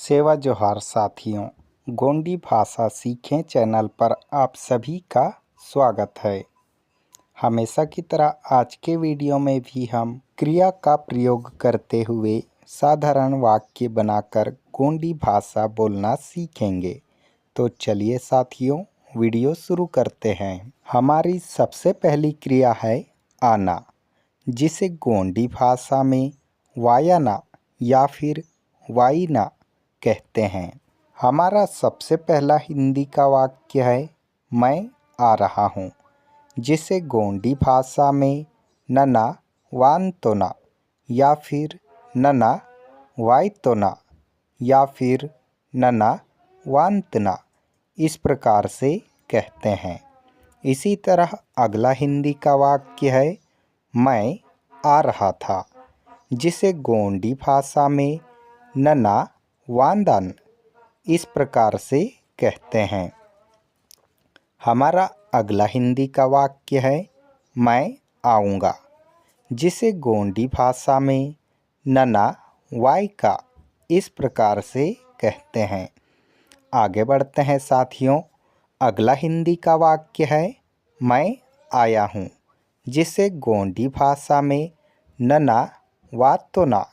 सेवा जोहार साथियों, गोंडी भाषा सीखें चैनल पर आप सभी का स्वागत है। हमेशा की तरह आज के वीडियो में भी हम क्रिया का प्रयोग करते हुए साधारण वाक्य बनाकर गोंडी भाषा बोलना सीखेंगे। तो चलिए साथियों, वीडियो शुरू करते हैं। हमारी सबसे पहली क्रिया है आना, जिसे गोंडी भाषा में वायाना या फिर वाइना कहते हैं। हमारा सबसे पहला हिंदी का वाक्य है मैं आ रहा हूँ, जिसे गोंडी भाषा में नना वानतोना या फिर नना वाइतोना या फिर नना वांतना इस प्रकार से कहते हैं। इसी तरह अगला हिंदी का वाक्य है मैं आ रहा था, जिसे गोंडी भाषा में नना वांदन इस प्रकार से कहते हैं। हमारा अगला हिंदी का वाक्य है मैं आऊँगा, जिसे गोंडी भाषा में नना वाइका इस प्रकार से कहते हैं। आगे बढ़ते हैं साथियों, अगला हिंदी का वाक्य है मैं आया हूँ, जिसे गोंडी भाषा में नना वातोना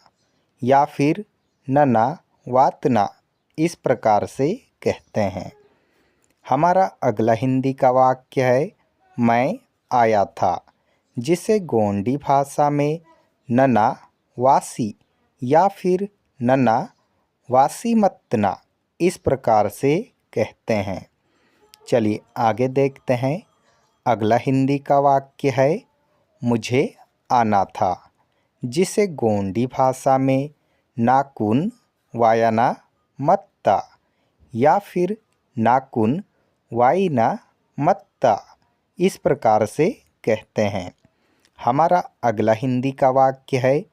या फिर नना वातना इस प्रकार से कहते हैं। हमारा अगला हिंदी का वाक्य है मैं आया था, जिसे गोंडी भाषा में नना वासी या फिर नना वासीमतना इस प्रकार से कहते हैं। चलिए आगे देखते हैं। अगला हिंदी का वाक्य है मुझे आना था, जिसे गोंडी भाषा में नाकुन वायाना मत्ता या फिर नाकुन वाइना मत्ता इस प्रकार से कहते हैं। हमारा अगला हिंदी का वाक्य है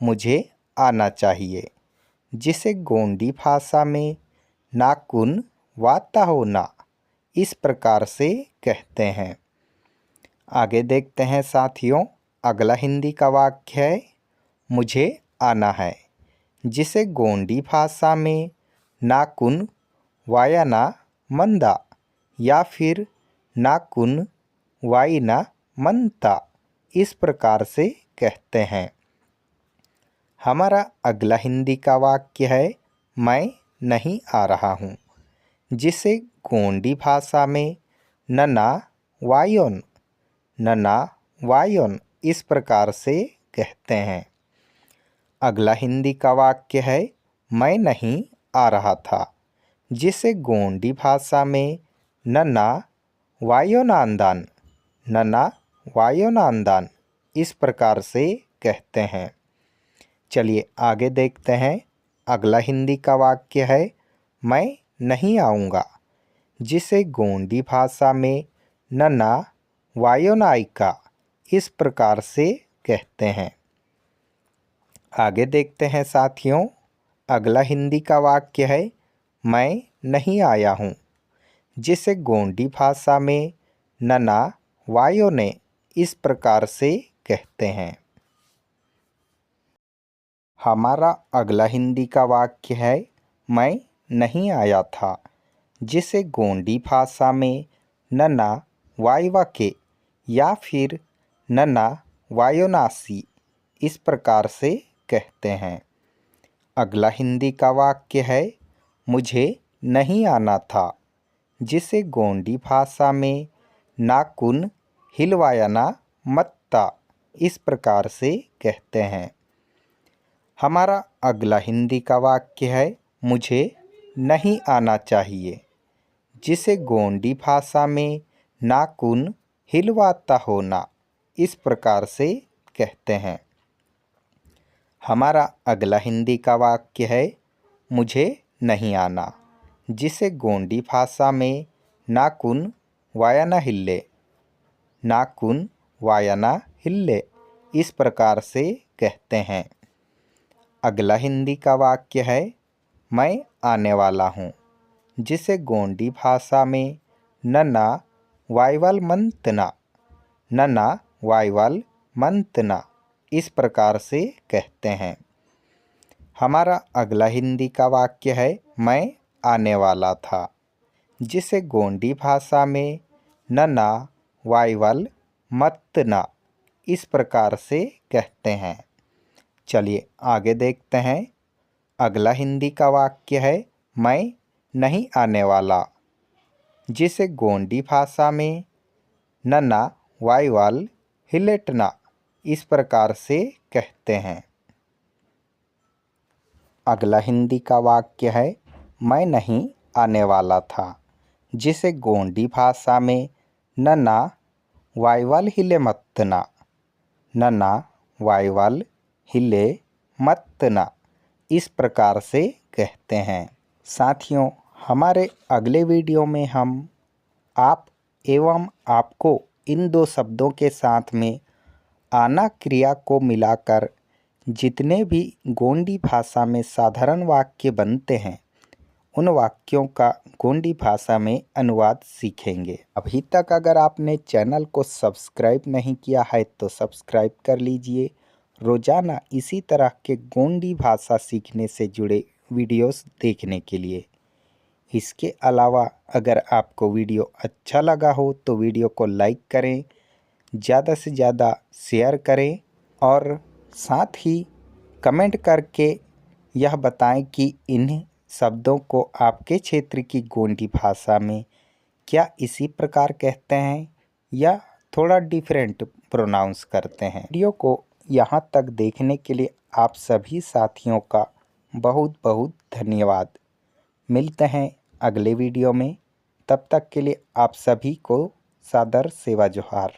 मुझे आना चाहिए, जिसे गोंडी भाषा में नाकुन वाता होना इस प्रकार से कहते हैं। आगे देखते हैं साथियों, अगला हिंदी का वाक्य है मुझे आना है, जिसे गोंडी भाषा में नाकुन वायाना मंदा या फिर नाकुन वाइना मंता इस प्रकार से कहते हैं। हमारा अगला हिंदी का वाक्य है मैं नहीं आ रहा हूँ, जिसे गोंडी भाषा में नना वायोन इस प्रकार से कहते हैं। अगला हिंदी का वाक्य है मैं नहीं आ रहा था, जिसे गोंडी भाषा में नना वायोनांदान इस प्रकार से कहते हैं। चलिए आगे देखते हैं। अगला हिंदी का वाक्य है मैं नहीं आऊँगा, जिसे गोंडी भाषा में नना वायोनाइका इस प्रकार से कहते हैं। आगे देखते हैं साथियों, अगला हिंदी का वाक्य है मैं नहीं आया हूँ, जिसे गोंडी भाषा में नना वायोने इस प्रकार से कहते हैं। हमारा अगला हिंदी का वाक्य है मैं नहीं आया था, जिसे गोंडी भाषा में नना वाइवाके या फिर नना वायोनासी इस प्रकार से कहते हैं। अगला हिंदी का वाक्य है मुझे नहीं आना था, जिसे गोंडी भाषा में नाकुन हिलवायाना मत्ता इस प्रकार से कहते हैं। हमारा अगला हिंदी का वाक्य है मुझे नहीं आना चाहिए, जिसे गोंडी भाषा में नाकुन हिलवाता होना इस प्रकार से कहते हैं। हमारा अगला हिंदी का वाक्य है मुझे नहीं आना, जिसे गोंडी भाषा में नाकुन वायाना हिल्ले इस प्रकार से कहते हैं। अगला हिंदी का वाक्य है मैं आने वाला हूँ, जिसे गोंडी भाषा में नना वाइवाल मंतना इस प्रकार से कहते हैं। हमारा अगला हिंदी का वाक्य है मैं आने वाला था, जिसे गोंडी भाषा में नना वाइवल मत ना इस प्रकार से कहते हैं। चलिए आगे देखते हैं। अगला हिंदी का वाक्य है मैं नहीं आने वाला, जिसे गोंडी भाषा में नना वाइवल हिलेटना इस प्रकार से कहते हैं। अगला हिंदी का वाक्य है मैं नहीं आने वाला था, जिसे गोंडी भाषा में नना वाइवल हिले मत्तना नना वाइवल हिले मत्तना इस प्रकार से कहते हैं। साथियों, हमारे अगले वीडियो में हम आप एवं आपको इन दो शब्दों के साथ में आना क्रिया को मिलाकर जितने भी गोंडी भाषा में साधारण वाक्य बनते हैं उन वाक्यों का गोंडी भाषा में अनुवाद सीखेंगे। अभी तक अगर आपने चैनल को सब्सक्राइब नहीं किया है तो सब्सक्राइब कर लीजिए। रोज़ाना इसी तरह के गोंडी भाषा सीखने से जुड़े वीडियोस देखने के लिए। इसके अलावा अगर आपको वीडियो अच्छा लगा हो तो वीडियो को लाइक करें, ज़्यादा से ज़्यादा शेयर करें और साथ ही कमेंट करके यह बताएं कि इन शब्दों को आपके क्षेत्र की गोंडी भाषा में क्या इसी प्रकार कहते हैं या थोड़ा डिफरेंट प्रोनाउंस करते हैं। वीडियो को यहाँ तक देखने के लिए आप सभी साथियों का बहुत बहुत धन्यवाद। मिलते हैं अगले वीडियो में, तब तक के लिए आप सभी को सादर सेवा जोहार।